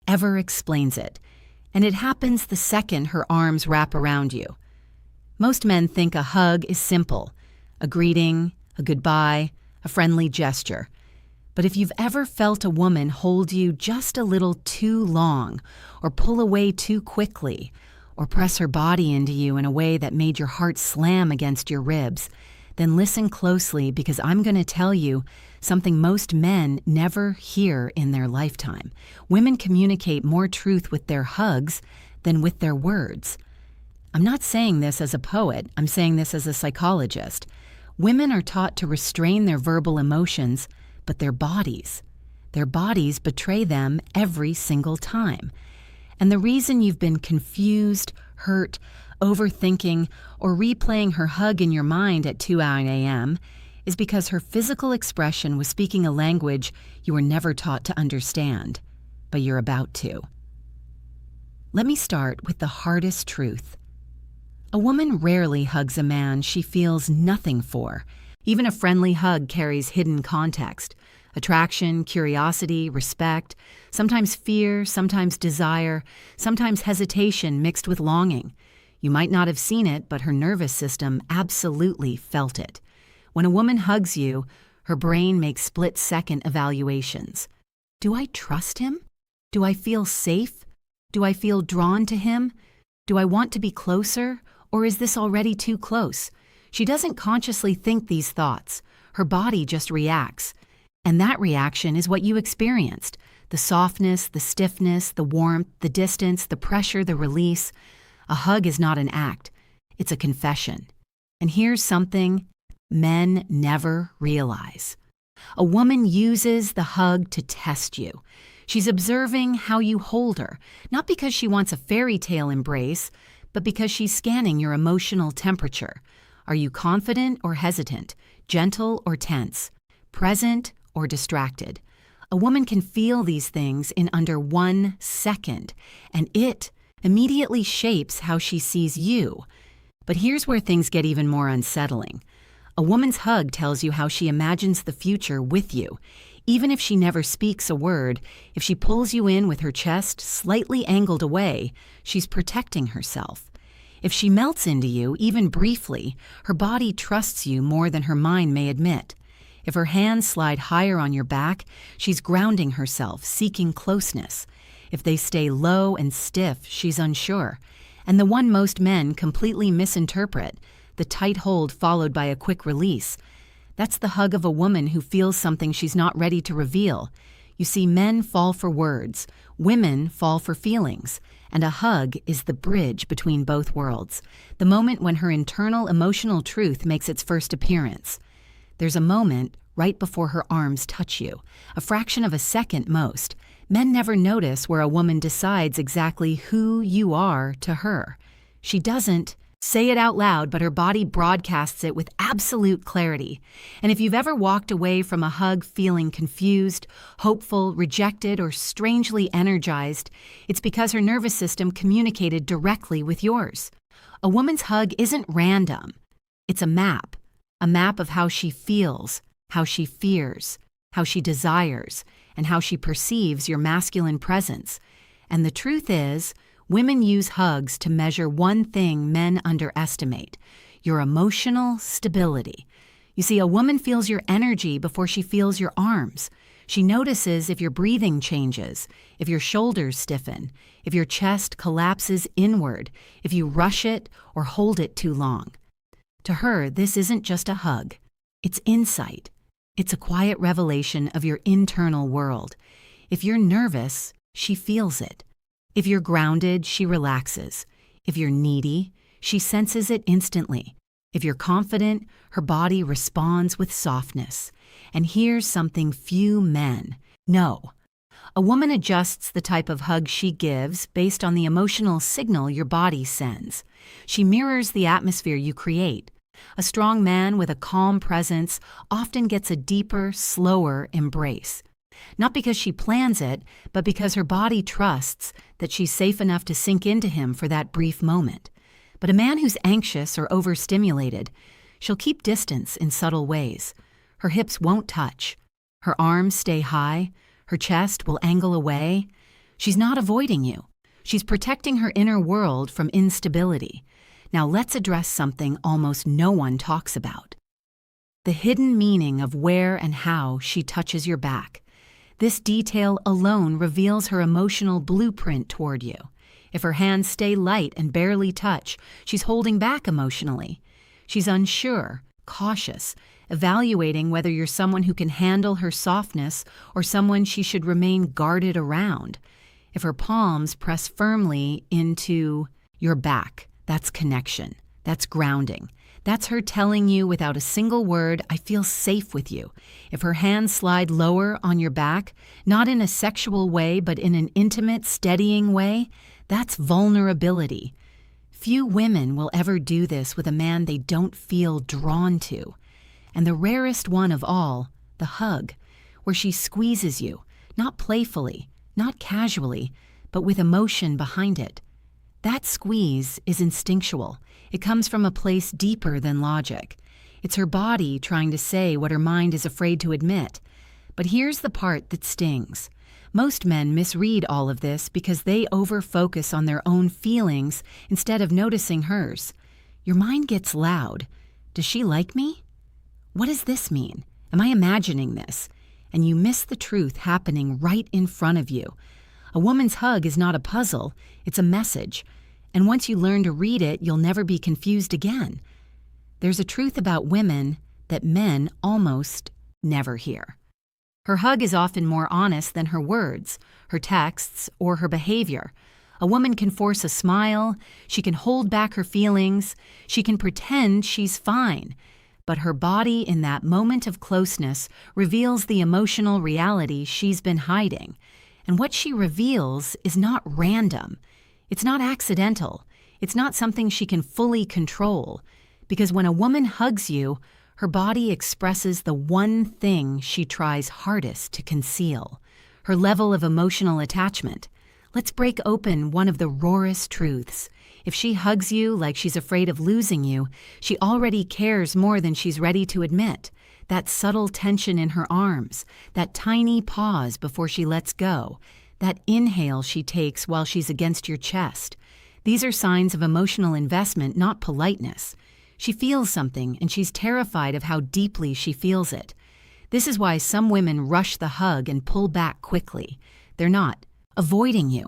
ever explains it, and it happens the second her arms wrap around you. Most men think a hug is simple, a greeting, a goodbye, a friendly gesture. But if you've ever felt a woman hold you just a little too long, or pull away too quickly, or press her body into you in a way that made your heart slam against your ribs, then listen closely, because I'm going to tell you something most men never hear in their lifetime. Women communicate more truth with their hugs than with their words. I'm not saying this as a poet, I'm saying this as a psychologist. Women are taught to restrain their verbal emotions, but their bodies betray them every single time. And the reason you've been confused, hurt, overthinking, or replaying her hug in your mind at 2 a.m. is because her physical expression was speaking a language you were never taught to understand, but you're about to. Let me start with the hardest truth. A woman rarely hugs a man she feels nothing for. Even a friendly hug carries hidden context: attraction, curiosity, respect, sometimes fear, sometimes desire, sometimes hesitation mixed with longing. You might not have seen it, but her nervous system absolutely felt it. When a woman hugs you, her brain makes split-second evaluations. Do I trust him? Do I feel safe? Do I feel drawn to him? Do I want to be closer? Or is this already too close? She doesn't consciously think these thoughts. Her body just reacts. And that reaction is what you experienced: the softness, the stiffness, the warmth, the distance, the pressure, the release. A hug is not an act. It's a confession. And here's something men never realize. A woman uses the hug to test you. She's observing how you hold her, not because she wants a fairy tale embrace, but because she's scanning your emotional temperature. Are you confident or hesitant, gentle or tense, present or distracted? A woman can feel these things in under 1 second, and it immediately shapes how she sees you. But here's where things get even more unsettling. A woman's hug tells you how she imagines the future with you. Even if she never speaks a word, if she pulls you in with her chest slightly angled away, she's protecting herself. If she melts into you, even briefly, her body trusts you more than her mind may admit. If her hands slide higher on your back, she's grounding herself, seeking closeness. If they stay low and stiff, she's unsure. And the one most men completely misinterpret, the tight hold followed by a quick release. That's the hug of a woman who feels something she's not ready to reveal. You see, men fall for words, women fall for feelings, and a hug is the bridge between both worlds, the moment when her internal emotional truth makes its first appearance. There's a moment right before her arms touch you, a fraction of a second most. Men never notice where a woman decides exactly who you are to her. She doesn't say it out loud, but her body broadcasts it with absolute clarity. And if you've ever walked away from a hug feeling confused, hopeful, rejected, or strangely energized, it's because her nervous system communicated directly with yours. A woman's hug isn't random. It's a map of how she feels, how she fears, how she desires, and how she perceives your masculine presence. And the truth is, women use hugs to measure one thing men underestimate: your emotional stability. You see, a woman feels your energy before she feels your arms. She notices if your breathing changes, if your shoulders stiffen, if your chest collapses inward, if you rush it or hold it too long. To her, this isn't just a hug. It's insight. It's a quiet revelation of your internal world. If you're nervous, she feels it. If you're grounded, she relaxes. If you're needy, she senses it instantly. If you're confident, her body responds with softness. And here's something few men know. A woman adjusts the type of hug she gives based on the emotional signal your body sends. She mirrors the atmosphere you create. A strong man with a calm presence often gets a deeper, slower embrace. Not because she plans it, but because her body trusts that she's safe enough to sink into him for that brief moment. But a man who's anxious or overstimulated, she'll keep distance in subtle ways. Her hips won't touch. Her arms stay high. Her chest will angle away. She's not avoiding you. She's protecting her inner world from instability. Now let's address something almost no one talks about: the hidden meaning of where and how she touches your back. This detail alone reveals her emotional blueprint toward you. If her hands stay light and barely touch, she's holding back emotionally. She's unsure, cautious, evaluating whether you're someone who can handle her softness or someone she should remain guarded around. If her palms press firmly into your back, that's connection. That's grounding. That's her telling you without a single word, I feel safe with you. If her hands slide lower on your back, not in a sexual way, but in an intimate, steadying way, that's vulnerability. Few women will ever do this with a man they don't feel drawn to. And the rarest one of all, the hug, where she squeezes you, not playfully, not casually, but with emotion behind it. That squeeze is instinctual. It comes from a place deeper than logic. It's her body trying to say what her mind is afraid to admit. But here's the part that stings. Most men misread all of this because they over-focus on their own feelings instead of noticing hers. Your mind gets loud. Does she like me? What does this mean? Am I imagining this? And you miss the truth happening right in front of you. A woman's hug is not a puzzle, it's a message. And once you learn to read it, you'll never be confused again. There's a truth about women that men almost never hear. Her hug is often more honest than her words, her texts, or her behavior. A woman can force a smile, she can hold back her feelings, she can pretend she's fine. But her body in that moment of closeness reveals the emotional reality she's been hiding. And what she reveals is not random. It's not accidental. It's not something she can fully control. Because when a woman hugs you, her body expresses the one thing she tries hardest to conceal: her level of emotional attachment. Let's break open one of the rawest truths. If she hugs you like she's afraid of losing you, she already cares more than she's ready to admit. That subtle tension in her arms, that tiny pause before she lets go, that inhale she takes while she's against your chest. These are signs of emotional investment, not politeness. She feels something, and she's terrified of how deeply she feels it. This is why some women rush the hug and pull back quickly. They're not avoiding you.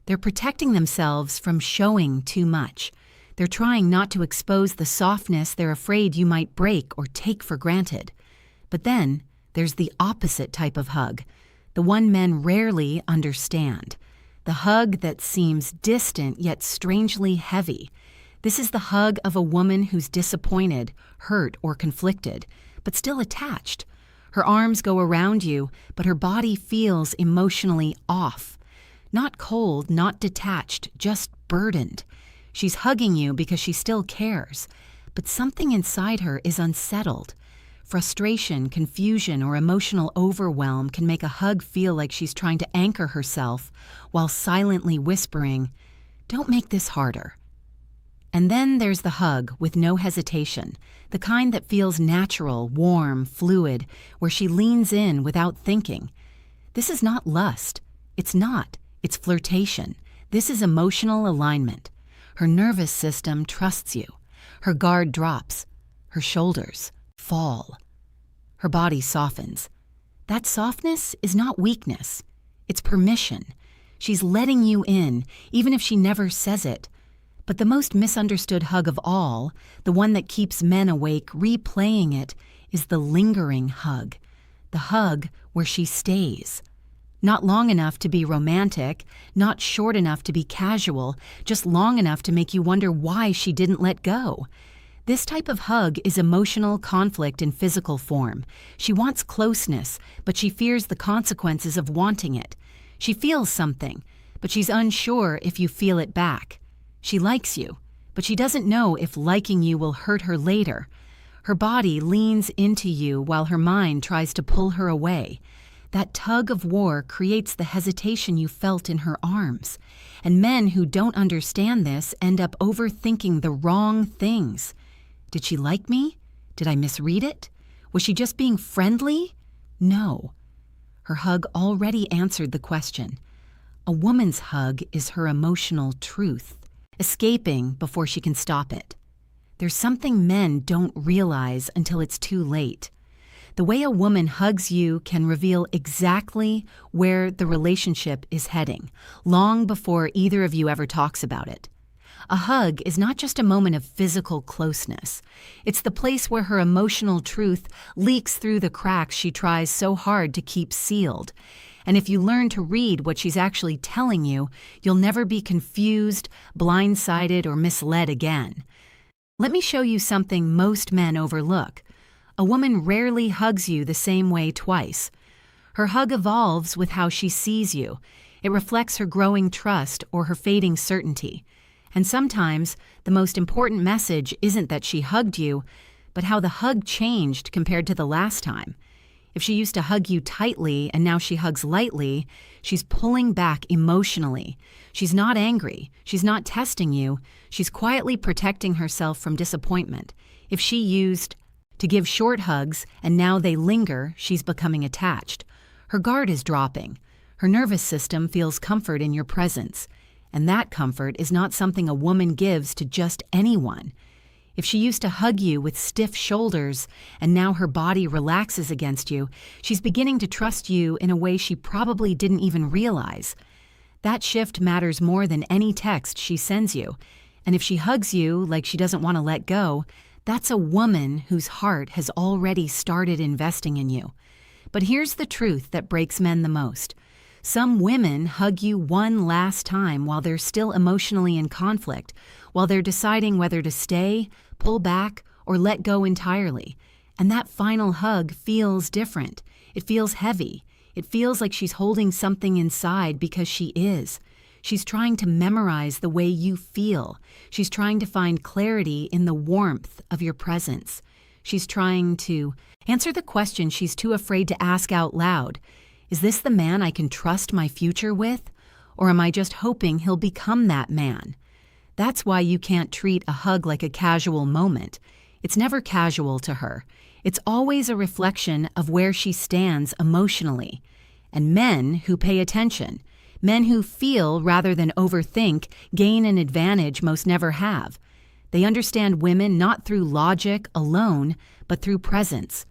They're protecting themselves from showing too much. They're trying not to expose the softness they're afraid you might break or take for granted. But then there's the opposite type of hug, the one men rarely understand. The hug that seems distant yet strangely heavy. This is the hug of a woman who's disappointed, hurt, or conflicted, but still attached. Her arms go around you, but her body feels emotionally off. Not cold, not detached, just burdened. She's hugging you because she still cares, but something inside her is unsettled. Frustration, confusion, or emotional overwhelm can make a hug feel like she's trying to anchor herself while silently whispering, "Don't make this harder." And then there's the hug with no hesitation, the kind that feels natural, warm, fluid, where she leans in without thinking. This is not lust. It's not. It's flirtation. This is emotional alignment. Her nervous system trusts you. Her guard drops. Her shoulders fall. Her body softens. That softness is not weakness. It's permission. She's letting you in, even if she never says it. But the most misunderstood hug of all, the one that keeps men awake replaying it, is the lingering hug. The hug where she stays. Not long enough to be romantic, not short enough to be casual, just long enough to make you wonder why she didn't let go. This type of hug is emotional conflict in physical form. She wants closeness, but she fears the consequences of wanting it. She feels something, but she's unsure if you feel it back. She likes you, but she doesn't know if liking you will hurt her later. Her body leans into you while her mind tries to pull her away. That tug of war creates the hesitation you felt in her arms. And men who don't understand this end up overthinking the wrong things. Did she like me? Did I misread it? Was she just being friendly? No. Her hug already answered the question. A woman's hug is her emotional truth, escaping before she can stop it. There's something men don't realize until it's too late. The way a woman hugs you can reveal exactly where the relationship is heading, long before either of you ever talks about it. A hug is not just a moment of physical closeness. It's the place where her emotional truth leaks through the cracks she tries so hard to keep sealed. And if you learn to read what she's actually telling you, you'll never be confused, blindsided, or misled again. Let me show you something most men overlook. A woman rarely hugs you the same way twice. Her hug evolves with how she sees you. It reflects her growing trust or her fading certainty. And sometimes, the most important message isn't that she hugged you, but how the hug changed compared to the last time. If she used to hug you tightly and now she hugs lightly, she's pulling back emotionally. She's not angry. She's not testing you. She's quietly protecting herself from disappointment. If she used to give short hugs and now they linger, she's becoming attached. Her guard is dropping. Her nervous system feels comfort in your presence. And that comfort is not something a woman gives to just anyone. If she used to hug you with stiff shoulders and now her body relaxes against you, she's beginning to trust you in a way she probably didn't even realize. That shift matters more than any text she sends you. And if she hugs you like she doesn't want to let go, that's a woman whose heart has already started investing in you. But here's the truth that breaks men the most. Some women hug you one last time while they're still emotionally in conflict, while they're deciding whether to stay, pull back, or let go entirely. And that final hug feels different. It feels heavy. It feels like she's holding something inside because she is. She's trying to memorize the way you feel. She's trying to find clarity in the warmth of your presence. She's trying to answer the question she's too afraid to ask out loud. Is this the man I can trust my future with? Or am I just hoping he'll become that man? That's why you can't treat a hug like a casual moment. It's never casual to her. It's always a reflection of where she stands emotionally. And men who pay attention, men who feel rather than overthink, gain an advantage most never have. They understand women not through logic alone, but through presence.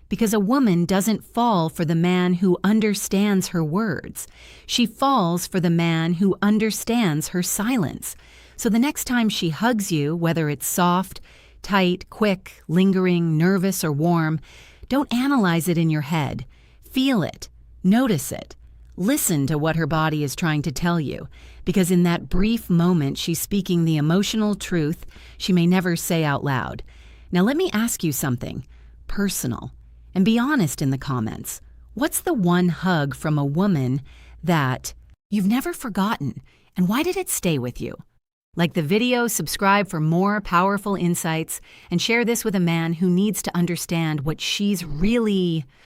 Because a woman doesn't fall for the man who understands her words. She falls for the man who understands her silence. So the next time she hugs you, whether it's soft, tight, quick, lingering, nervous, or warm, don't analyze it in your head. Feel it. Notice it. Listen to what her body is trying to tell you. Because in that brief moment, she's speaking the emotional truth she may never say out loud. Now let me ask you something personal. And be honest in the comments. What's the one hug from a woman that you've never forgotten, and why did it stay with you? Like the video, subscribe for more powerful insights, and share this with a man who needs to understand what she's really